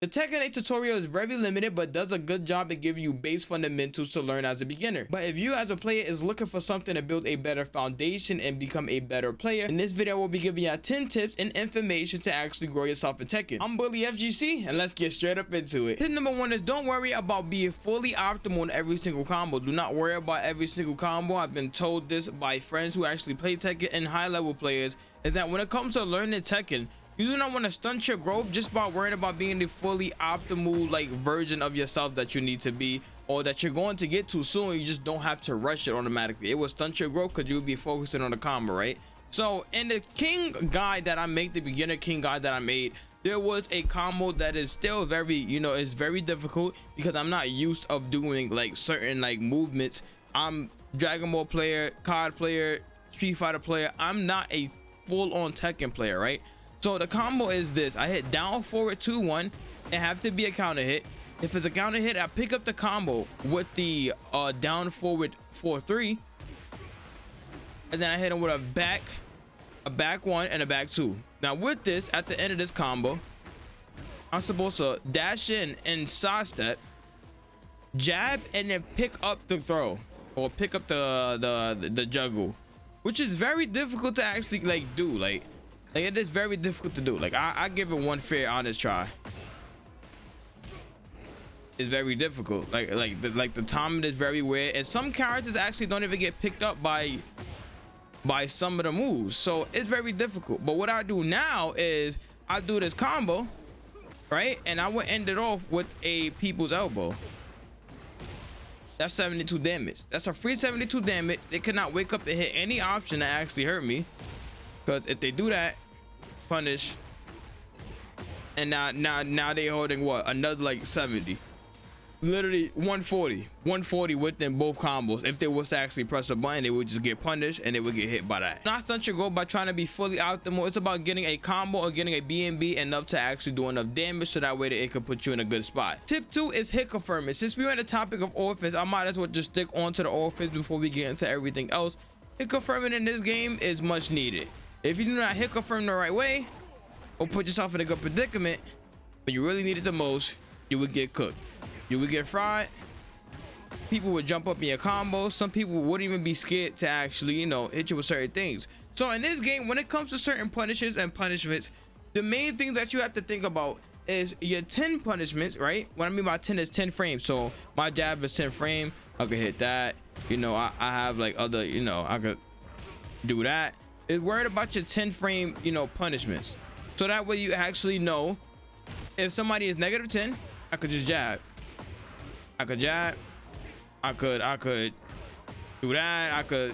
The Tekken 8 tutorial is very limited, but does a good job at giving you base fundamentals to learn as a beginner. But if you as a player is looking for something to build a better foundation and become a better player, in this video we'll be giving you 10 tips and information to actually grow yourself in Tekken. I'm Bully FGC, and let's get straight up into it. Tip number 1 is don't worry about being fully optimal in every single combo. Do not worry about every single combo. I've been told this by friends who actually play Tekken and high level players, is that when it comes to learning Tekken, you do not want to stunt your growth just by worrying about being the fully optimal version of yourself that you need to be, or that you're going to get to soon. You just don't have to rush it automatically. It will stunt your growth because you'll be focusing on the combo, right? So in the king guide that I made, the beginner king guide that I made, there was a combo that is still very, it's very difficult because I'm not used of doing certain movements. I'm Dragon Ball player, COD player, Street Fighter player. I'm not a full-on Tekken player, right? So the combo is this: I hit down forward 2-1. It have to be a counter hit. If it's a counter hit, I pick up the combo with the down forward 4-3, and then I hit him with a back 1 and a back 2. Now with this, at the end of this combo, I'm supposed to dash in and side step, jab, and then pick up the throw, or pick up the juggle, which is very difficult to actually do. It is very difficult to do. I give it one fair honest try. It's very difficult. The timing is very weird, and some characters actually don't even get picked up by some of the moves, so it's very difficult. But what I do now is I do this combo, right, and I would end it off with a people's elbow. That's 72 damage. That's a free 72 damage. They cannot wake up and hit any option that actually hurt me, because if they do that, punish, and now they holding what, another 70, literally 140 within both combos. If they was to actually press a button, they would just get punished and they would get hit by that. Not stunt your goal by trying to be fully optimal. It's about getting a combo or getting a BNB enough to actually do enough damage, so that way that it can put you in a good spot. Tip 2 is hit confirming. Since we're on the topic of offense, I might as well just stick onto the offense before we get into everything else. Hit confirming in this game is much needed. If you do not hit confirm the right way, or put yourself in a good predicament when you really need it the most, you would get cooked. You would get fried. People would jump up in your combos. Some people wouldn't even be scared to actually, hit you with certain things. So in this game, when it comes to certain punishes and punishments, the main thing that you have to think about is your 10 punishments, right? What I mean by 10 is 10 frames. So my jab is 10 frame. I could hit that. I have other, I could do that. Is worried about your 10 frame punishments, so that way you actually know if somebody is -10, I could just jab, I could do that, I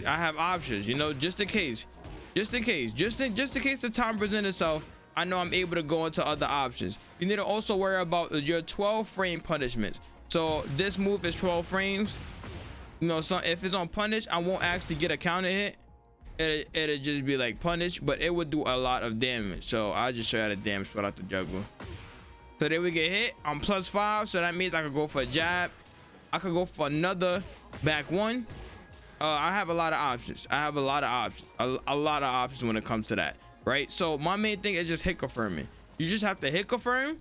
have options, just in case the time presents itself. I know I'm able to go into other options. You need to also worry about your 12 frame punishments. So this move is 12 frames. So if it's on punish, I won't actually get a counter hit. It'll just be punish, but it would do a lot of damage. So I'll just show you how the damage without the juggle. So there we get hit. I'm +5, so that means I could go for a jab. I could go for another back 1. I have a lot of options. A lot of options when it comes to that, right? So my main thing is just hit confirming. You just have to hit confirm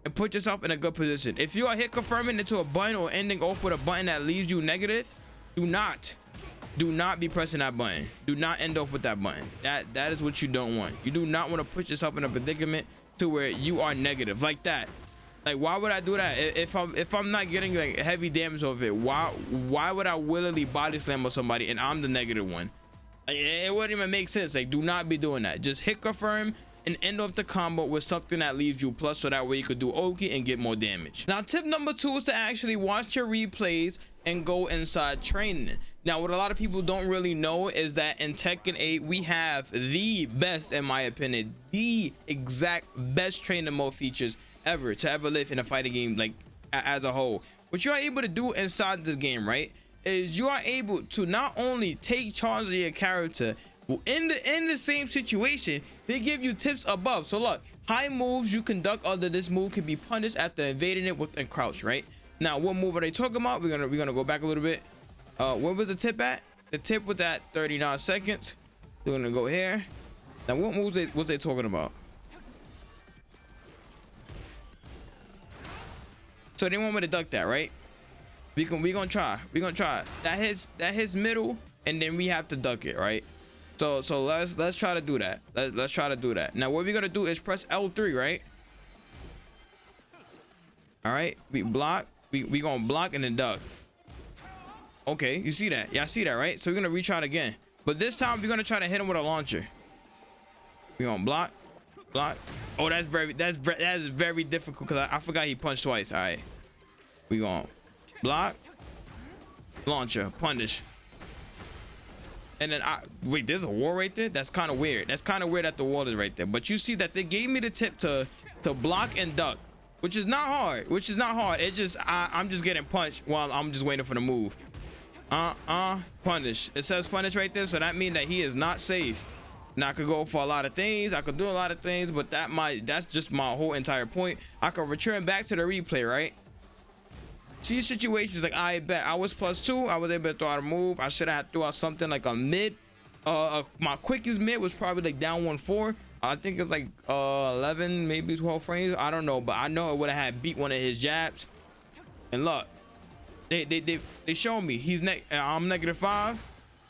and put yourself in a good position. If you are hit confirming into a button or ending off with a button that leaves you negative, do not be pressing that button. Do not end up with that button. That is what you don't want. You do not want to put yourself in a predicament to where you are negative like that. Why would I do that? If I'm not getting heavy damage off it, why would I willingly body slam on somebody and I'm the negative one? It wouldn't even make sense. Do not be doing that. Just hit confirm and end off the combo with something that leaves you plus, so that way you could do okay and get more damage. Now tip number 2 is to actually watch your replays and go inside training. Now what a lot of people don't really know is that in Tekken 8 we have the best, in my opinion, the exact best training mode features ever to ever live in a fighting game as a whole. What you are able to do inside this game, right, is you are able to not only take charge of your character in the same situation, they give you tips above. So look, high moves you conduct under this move can be punished after evading it with a crouch, right? Now what move are they talking about? We're gonna go back a little bit. Where was the tip at? The tip was at 39 seconds. We're gonna go here. Now what moves was they talking about? So they want me to duck that, right? We gonna try. That hits middle, and then we have to duck it, right? So let's try to do that. Let's try to do that. Now what we're gonna do is press L3, right? All right, we block. We gonna block and then duck. Okay, you see that? Yeah, I see that, right? So we're gonna retry it again, but this time we're gonna try to hit him with a launcher. We gonna block. Oh, that's very difficult because I forgot he punched twice. All right, we gonna block, launcher, punish, and then wait, there's a wall right there. That's kind of weird. That's kind of weird that the wall is right there. But you see that they gave me the tip to block and duck, which is not hard. It just I'm just getting punched while I'm just waiting for the move. Punish. It says punish right there, so that means that he is not safe. Now I could go for a lot of things, I could do a lot of things, but that's just my whole entire point. I could return back to the replay, right? See situations like I bet I was +2, I was able to throw out a move. I should have threw out something like a mid. My quickest mid was probably like down 1-4. I think it's like 11, maybe 12 frames. I don't know, but I know it would have had beat one of his jabs. And look, they show me I'm -5.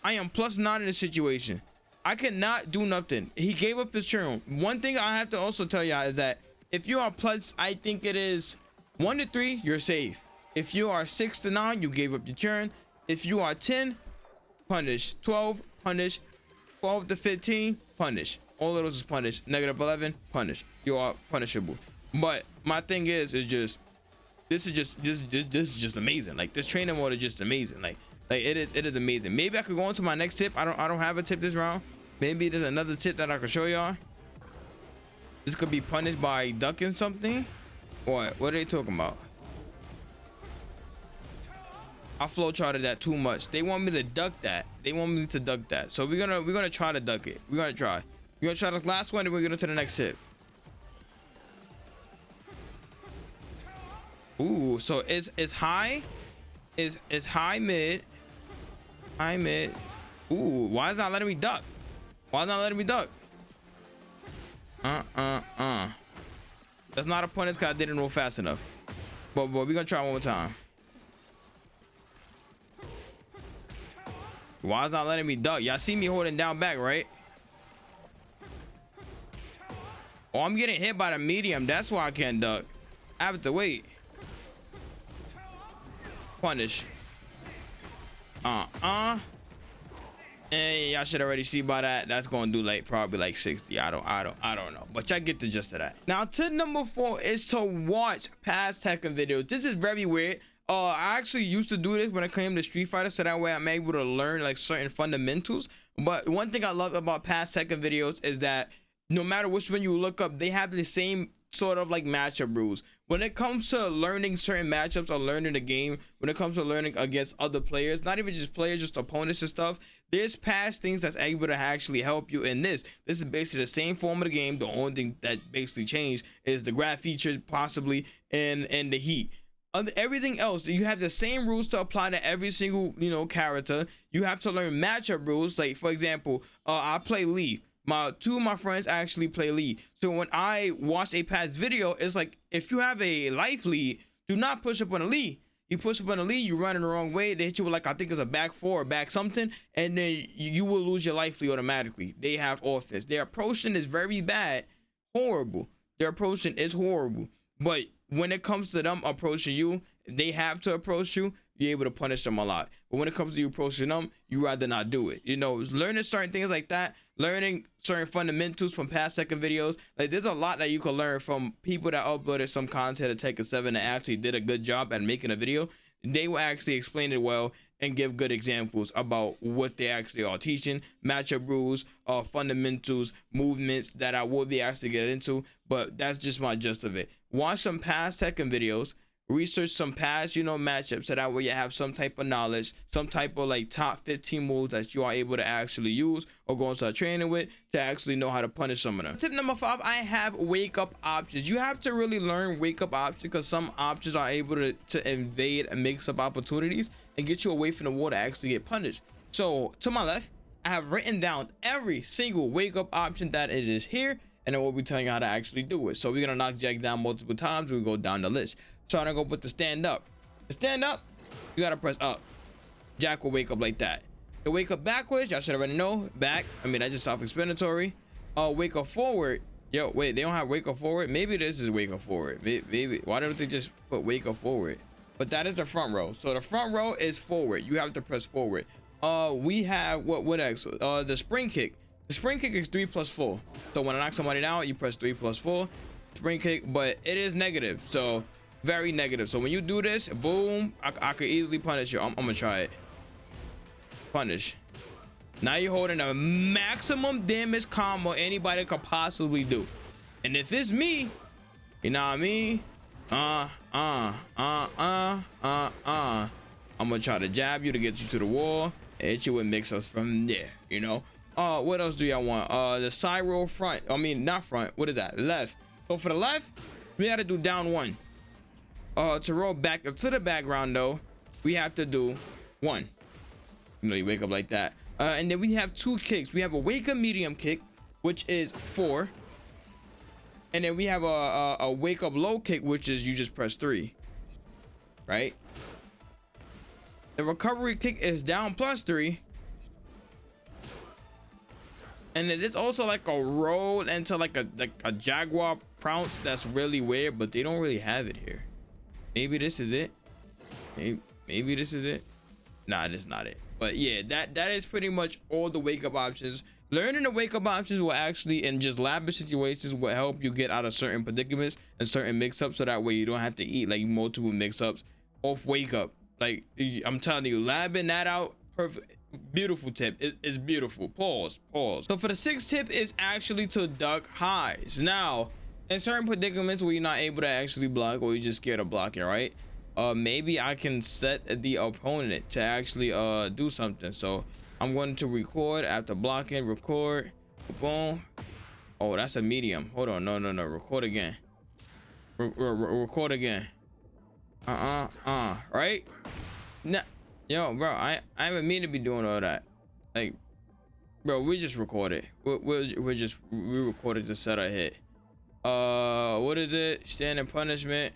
I am +9 in this situation. I cannot do nothing. He gave up his turn. One thing I have to also tell y'all is that if you are plus, I think it is 1 to 3, you're safe. If you are 6 to 9, you gave up your turn. If you are 10, punish. 12, punish. 12 to 15, punish. All of those is punish. -11, punish. You are punishable. But my thing is just this is just amazing. Like this training mode is just amazing. Like it is amazing. Maybe I could go into my next tip. I don't have a tip this round. Maybe there's another tip that I can show y'all. This could be punished by ducking something. What are they talking about? I flow charted that too much. They want me to duck that. So we're gonna try to duck it. We're gonna try this last one, and we're gonna to the next tip. Ooh, so it's high. It's high mid. Ooh, why is it not letting me duck? That's not a punish because I didn't roll fast enough. But we're gonna try one more time. Why is it not letting me duck? Y'all see me holding down back, right? Oh, I'm getting hit by the medium. That's why I can't duck. I have to wait. Punish. And y'all should already see by that. That's gonna do like probably like 60. I don't know. But y'all get the gist of that. Now tip number 4 is to watch past Tekken videos. This is very weird. I actually used to do this when it came to Street Fighter, so that way I'm able to learn like certain fundamentals. But one thing I love about past Tekken videos is that no matter which one you look up, they have the same sort of like matchup rules. When it comes to learning certain matchups or learning the game, when it comes to learning against other players, not even just players, just opponents and stuff, there's past things that's able to actually help you in this. This is basically the same form of the game. The only thing that basically changed is the graph features possibly and the heat. Everything else, you have the same rules to apply to every single character. You have to learn matchup rules. Like for example, I play Lee. Two of my friends actually play Lee. So when I watch a past video, it's like if you have a life lead, do not push up on a Lee. You push up on a Lee, you run in the wrong way, they hit you with like I think it's a back 4 or back something, and then you will lose your life lead automatically. They have offense. Their approaching is very bad, horrible. Their approaching is horrible. But when it comes to them approaching you, they have to approach you. You're able to punish them a lot. But when it comes to you approaching them, you rather not do it. Learning certain things like that, learning certain fundamentals from past Tekken videos. Like there's a lot that you can learn from people that uploaded some content to Tekken 7 that actually did a good job at making a video. They will actually explain it well and give good examples about what they actually are teaching, matchup rules, fundamentals, movements that I will be actually get into. But that's just my gist of it. Watch some past Tekken videos. Research some past matchups, so that way you have some type of knowledge, some type of like top 15 moves that you are able to actually use or go and start training with to actually know how to punish some of them. Tip number 5, I have wake up options. You have to really learn wake up options because some options are able to invade and mix up opportunities and get you away from the wall to actually get punished. So to my left, I have written down every single wake up option that it is here, and then we'll be telling you how to actually do it. So we're gonna knock Jack down multiple times. We go down the list. Trying to go with the stand up. The stand up, you gotta press up. Jack will wake up like that. To wake up backwards, y'all should already know. Back, I mean, that's just self-explanatory. Wake up forward. Yo, wait, they don't have wake up forward. Maybe this is wake up forward. Maybe why don't they just put wake up forward? But that is the front row. So the front row is forward. You have to press forward. We have what next? The spring kick. The spring kick is 3 plus 4. So when I knock somebody down, you press 3 plus 4. Spring kick, but it is negative. So very negative. So when you do this, boom, I could easily punish you. I'm gonna try it. Punish. Now you're holding a maximum damage combo anybody could possibly do. And if it's me, you know what I mean? I'm gonna try to jab you to get you to the wall and hit you with mix-ups from there, you know? What else do y'all want? The side roll front. I mean, not front. What is that? Left. So for the left, we gotta do down 1. To roll back to the background though, we have to do 1. You know, you wake up like that. And then we have 2 kicks. We have a wake up medium kick, which is 4. And then we have a wake up low kick, which is you just press 3. Right? The recovery kick is down plus 3. And it is also like a roll into like a jaguar pounce. That's really weird, but they don't really have it here. Maybe this is it. Maybe this is it. Nah, this is not it. But yeah, that is pretty much all the wake up options. Learning the wake up options will actually, in just lavish situations, will help you get out of certain predicaments and certain mix-ups, so that way you don't have to eat like multiple mix-ups off wake up. Like, I'm telling you, labbing that out, perfect. Beautiful tip. It's beautiful. Pause. So for the 6th tip is actually to duck highs. Now, in certain predicaments where you're not able to actually block, or you're just scared of blocking, right? Maybe I can set the opponent to actually do something. So I'm going to record after blocking. Record. Boom. Oh, that's a medium. Hold on. No. Record again. Record again. Right? Nah. Yo, bro, I haven't mean to be doing all that. Like, bro, we just recorded. We recorded to set a hit. What is it? Standing punishment.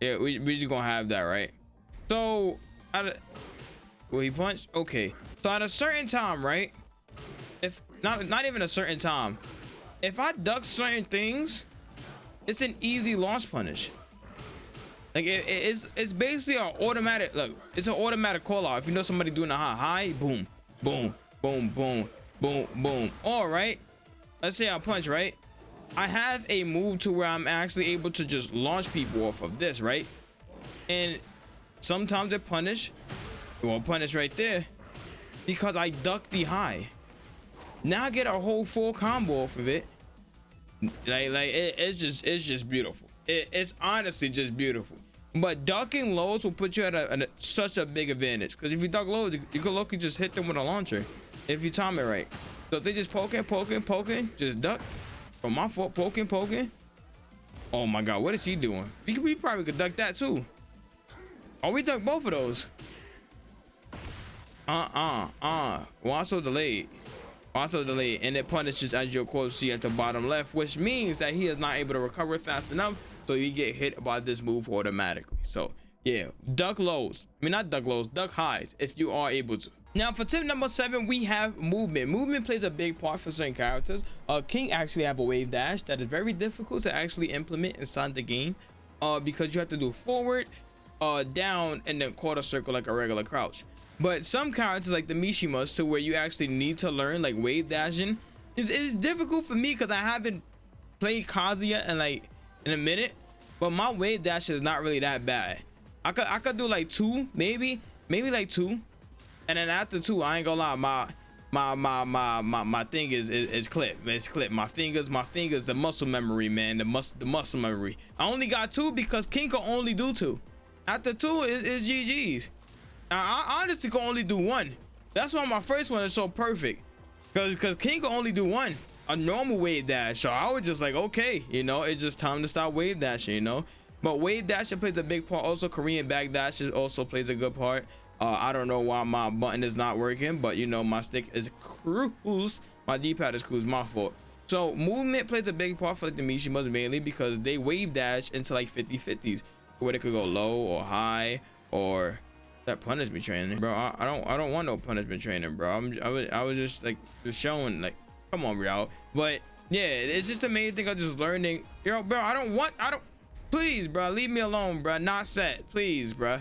Yeah, we just gonna have that, right? So, will he punch? Okay. So at a certain time, right? If not even a certain time, if I duck certain things, it's an easy launch punish. Like it's basically an automatic. Look, it's an automatic call out. If you know somebody doing a high, boom, boom, boom, boom, boom, boom. All right. Let's say I punch, right? I have a move to where I'm actually able to just launch people off of this, right? And sometimes it won't punish right there because I duck the high. Now I get a whole full combo off of it. It's just beautiful. It's honestly just beautiful. But ducking lows will put you at such a big advantage, because if you duck lows, you can look and just hit them with a launcher if you time it right. So if they just poking, just duck. From my foot, poking. Oh my god, what is he doing? We probably could duck that too. Oh, we duck both of those. Also delayed. And it punishes, as your quote see at the bottom left, which means that he is not able to recover fast enough, so you get hit by this move automatically. So yeah, duck lows. I mean, not duck lows, duck highs if you are able to. Now for tip number 7, we have movement. Movement plays a big part for certain characters. King actually have a wave dash that is very difficult to actually implement inside the game, because you have to do forward, down, and then quarter circle like a regular crouch. But some characters like the Mishimas, to where you actually need to learn like wave dashing, is difficult for me because I haven't played Kazuya in a minute. But my wave dash is not really that bad. I could do like 2, maybe like 2. And then after 2, I ain't gonna lie, my thing is clip. It's clip. My fingers, the muscle memory, man. The muscle memory. I only got 2 because King can only do 2. After 2 is GG's. I honestly can only do 1. That's why my first one is so perfect. Cause King can only do 1. A normal wave dash. So I was just like, okay, you know, it's just time to stop wave dashing, you know. But wave dashing plays a big part. Also, Korean back dashes also plays a good part. I don't know why my button is not working, but you know, my stick is cruise. My D-pad is cruise, my fault. So movement plays a big part for like the Mishimas mainly because they wave dash into like 50-50s where they could go low or high or that punishment training, bro. I don't want no punishment training, bro. I was just like just showing like, come on, bro. But yeah, it's just the main thing of just learning. Yo, bro, I don't. Please, bro, leave me alone, bro. Not set, please, bro.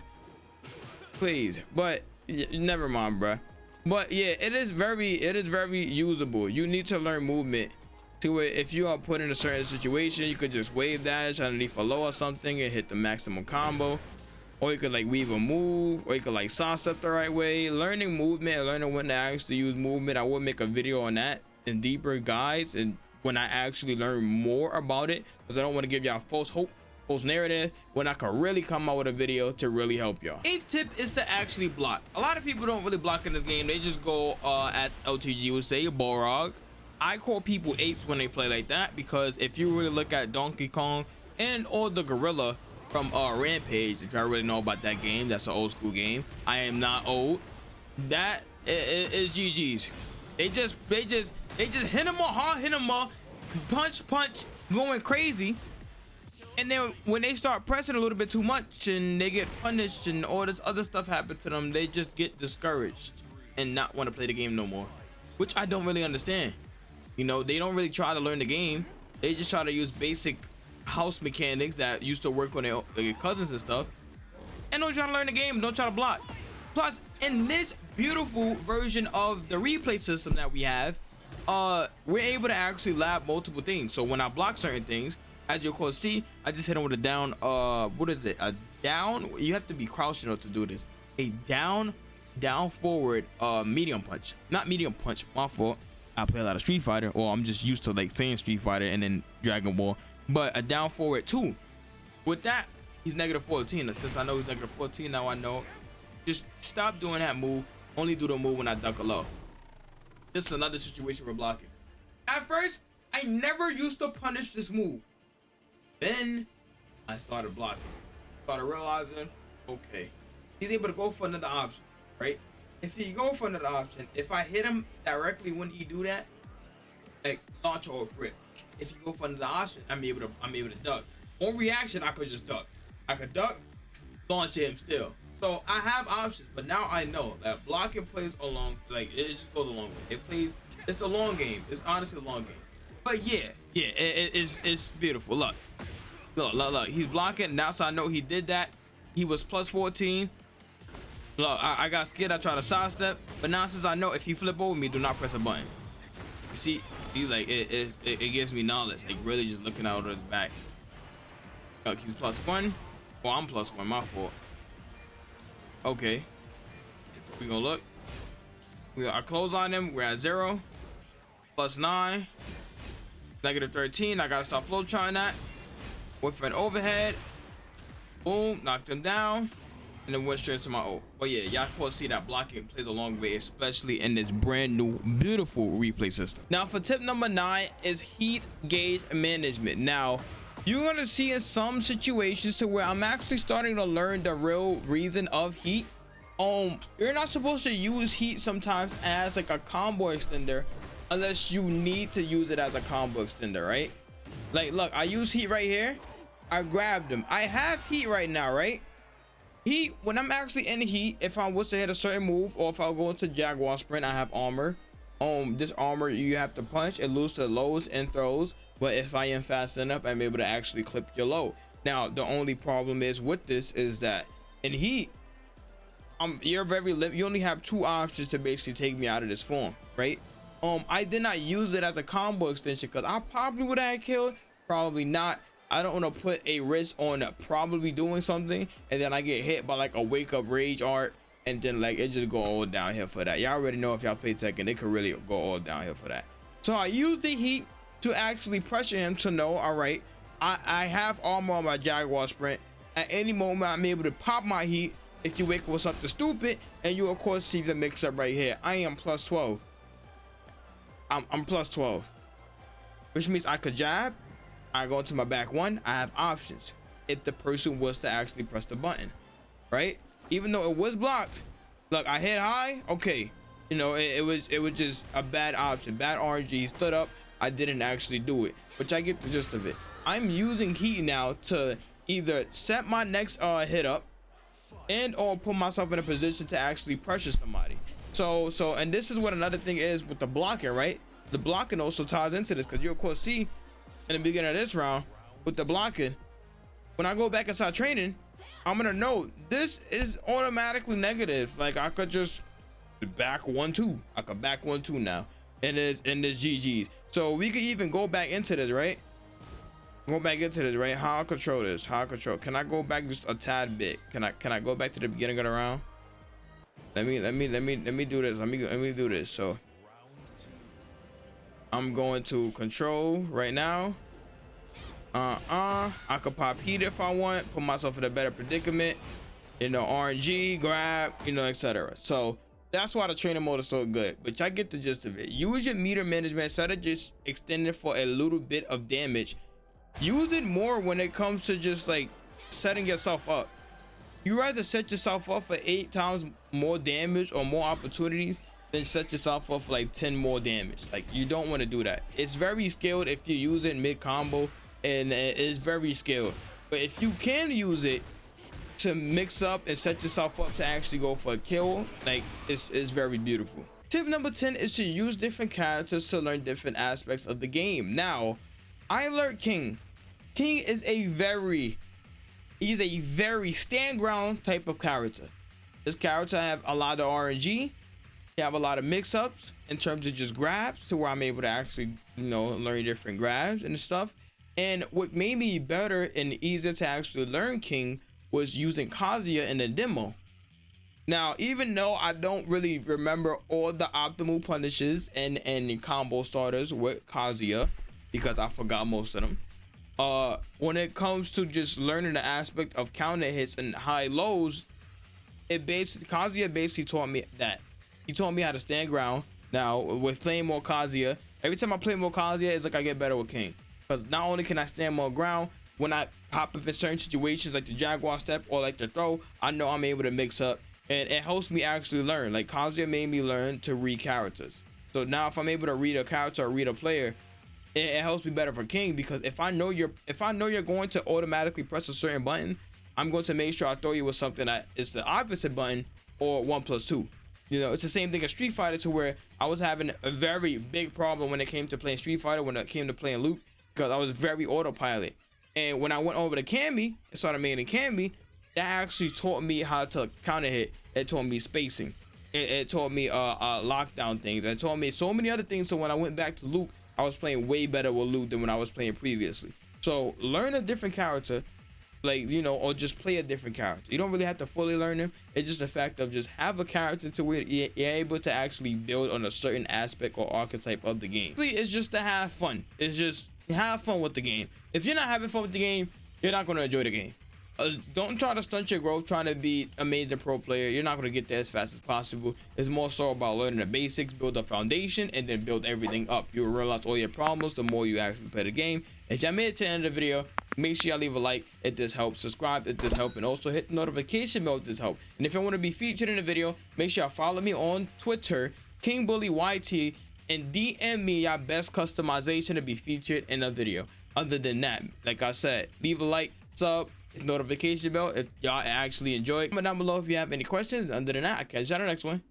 Please, but never mind, bro. But yeah, it is very usable. You need to learn movement to it. If you are put in a certain situation, you could just wave dash underneath a low or something and hit the maximum combo, or you could like weave a move, or you could like sauce up the right way. Learning movement and learning when to actually use movement, I will make a video on that in deeper guides and when I actually learn more about it, because I don't want to give y'all false hope, false narrative, when I can really come out with a video to really help y'all. Eighth tip is to actually block. A lot of people don't really block in this game. They just go at LTG would say Borog. I call people apes when they play like that, because if you really look at Donkey Kong and or the gorilla from Rampage, if I really know about that game, that's an old school game. I am not old. That is GG's. They just hit him hard, hit him punch, going crazy. And then when they start pressing a little bit too much and they get punished and all this other stuff happen to them, they just get discouraged and not want to play the game no more, which I don't really understand. You know, they don't really try to learn the game. They just try to use basic house mechanics that used to work on their cousins and stuff, and don't try to learn the game, don't try to block. Plus, in this beautiful version of the replay system that we have, we're able to actually lab multiple things. So when I block certain things, as you can see, I just hit him with a down, what is it, a down, you have to be crouching to do this, a down forward medium punch, not medium punch, my fault. I play a lot of Street Fighter, or I'm just used to like saying Street Fighter and then Dragon Ball, but a down forward 2. With that, he's -14. And since I know he's -14, now I know just stop doing that move, only do the move when I duck a low. This is another situation for blocking. At first, I never used to punish this move. Then I started blocking. Started realizing, okay, he's able to go for another option, right? If he go for another option, if I hit him directly when he do that, like launch or flip. If you go for another option, I'm able to duck. On reaction, I could just duck. I could duck, launch him still. So I have options, but now I know that blocking plays along, like it just goes along with it. It's a long game. It's honestly a long game. But yeah, it's beautiful. Look. He's blocking. Now so I know he did that. He was +14. Look, I got scared. I tried to sidestep, but now since I know if he flip over me, do not press a button. You see, like it gives me knowledge. Like really just looking out of his back. Look, he's +1. Well, I'm +1. My fault. Okay. We gonna look. We got our close on him. We're at 0. +9. -13. I gotta stop flow trying that. Went for an overhead. Boom, knocked him down. And then went straight to my ult. But yeah, y'all can see that blocking plays a long way, especially in this brand new, beautiful replay system. Now for tip number 9 is heat gauge management. Now, you're gonna see in some situations to where I'm actually starting to learn the real reason of heat. You're not supposed to use heat sometimes as like a combo extender unless you need to use it as a combo extender, right? Like, look, I use heat right here. I grabbed him. I have heat right now, right? Heat, when I'm actually in heat, if I was to hit a certain move, or if I go into Jaguar Sprint, I have armor. This armor you have to punch, it loses to lows and throws, but if I am fast enough, I'm able to actually clip your low. Now, the only problem is with this is that in heat, you're very you only have 2 options to basically take me out of this form, right? I did not use it as a combo extension because I probably would have killed, probably not. I don't want to put a risk on probably doing something and then I get hit by like a wake up rage art and then like it just go all downhill for that. Y'all already know if y'all play Tekken, it could really go all downhill for that. So I use the heat to actually pressure him to know, all right, I have armor on my Jaguar Sprint. At any moment I'm able to pop my heat if you wake up with something stupid, and you of course see the mix up right here. I am +12. I'm +12, which means I could jab. I go into my back 1. I have options if the person was to actually press the button, right? Even though it was blocked, look, I hit high. Okay, you know, it was just a bad option, bad RNG. Stood up, I didn't actually do it, which I get the gist of it. I'm using heat now to either set my next hit up and or put myself in a position to actually pressure somebody. So and this is what another thing is with the blocking, right? The blocking also ties into this, because you'll of course see in the beginning of this round with the blocking, when I go back inside training, I'm gonna know this is automatically negative. Like I could just back 1-2. I could back 1-2 now, and this GG's. So we could even go back into this, right? Go back into this, right? How I control this? How I control? Can I go back just a tad bit? Can I go back to the beginning of the round? Let me do this. Let me do this. So I'm going to control right now. I could pop heat if I want, put myself in a better predicament, you know, RNG, grab, you know, etc. So that's why the training mode is so good, which I get the gist of it. Use your meter management instead of just extending for a little bit of damage. Use it more when it comes to just like setting yourself up. You rather set yourself up for 8 times more damage or more opportunities than set yourself up for like 10 more damage. Like, you don't want to do that. It's very skilled if you use it mid combo, and it is very skilled. But if you can use it to mix up and set yourself up to actually go for a kill, like it's very beautiful. Tip number 10 is to use different characters to learn different aspects of the game. Now, I learned King. King is he's a very stand ground type of character. This character have a lot of RNG. You have a lot of mix-ups in terms of just grabs, to where I'm able to actually, you know, learn different grabs and stuff. And what made me better and easier to actually learn King was using Kazuya in the demo. Now, even though I don't really remember all the optimal punishes and combo starters with Kazuya, because I forgot most of them, when it comes to just learning the aspect of counter hits and high lows, Kazuya basically taught me that. He taught me how to stand ground. Now, with playing more Kazuya, every time I play more Kazuya, it's like I get better with King. Because not only can I stand more ground, when I pop up in certain situations like the Jaguar step or like the throw, I know I'm able to mix up. And it helps me actually learn. Like, Kazuya made me learn to read characters. So now if I'm able to read a character or read a player, it helps me better for King, because if I know you're going to automatically press a certain button, I'm going to make sure I throw you with something that is the opposite button, or 1+2. You know, it's the same thing as Street Fighter, to where I was having a very big problem when it came to playing Street Fighter, when it came to playing Luke, because I was very autopilot. And when I went over to Cammy and started making Cammy, that actually taught me how to counter hit. It taught me spacing. It taught me lockdown things. It taught me so many other things. So when I went back to Luke, I was playing way better with Luke than when I was playing previously. So learn a different character, like, you know, or just play a different character. You don't really have to fully learn them. It's just the fact of just have a character to where you're able to actually build on a certain aspect or archetype of the game. It's just to have fun. It's just have fun with the game. If you're not having fun with the game, you're not going to enjoy the game. Don't try to stunt your growth trying to be amazing pro player. You're not going to get there as fast as possible. It's more so about learning the basics, build a foundation, and then build everything up. You'll realize all your problems the more you actually play the game. If y'all made it to the end of the video, make sure y'all leave a like if this helps, subscribe if this helps, and also hit the notification bell if this helps. And if you want to be featured in the video, make sure y'all follow me on Twitter, KingBullyYT, and DM me your best customization to be featured in a video. Other than that, like I said, leave a like, sub, notification bell if y'all actually enjoy. Comment down below if you have any questions. Other than that, I'll catch you on the next one.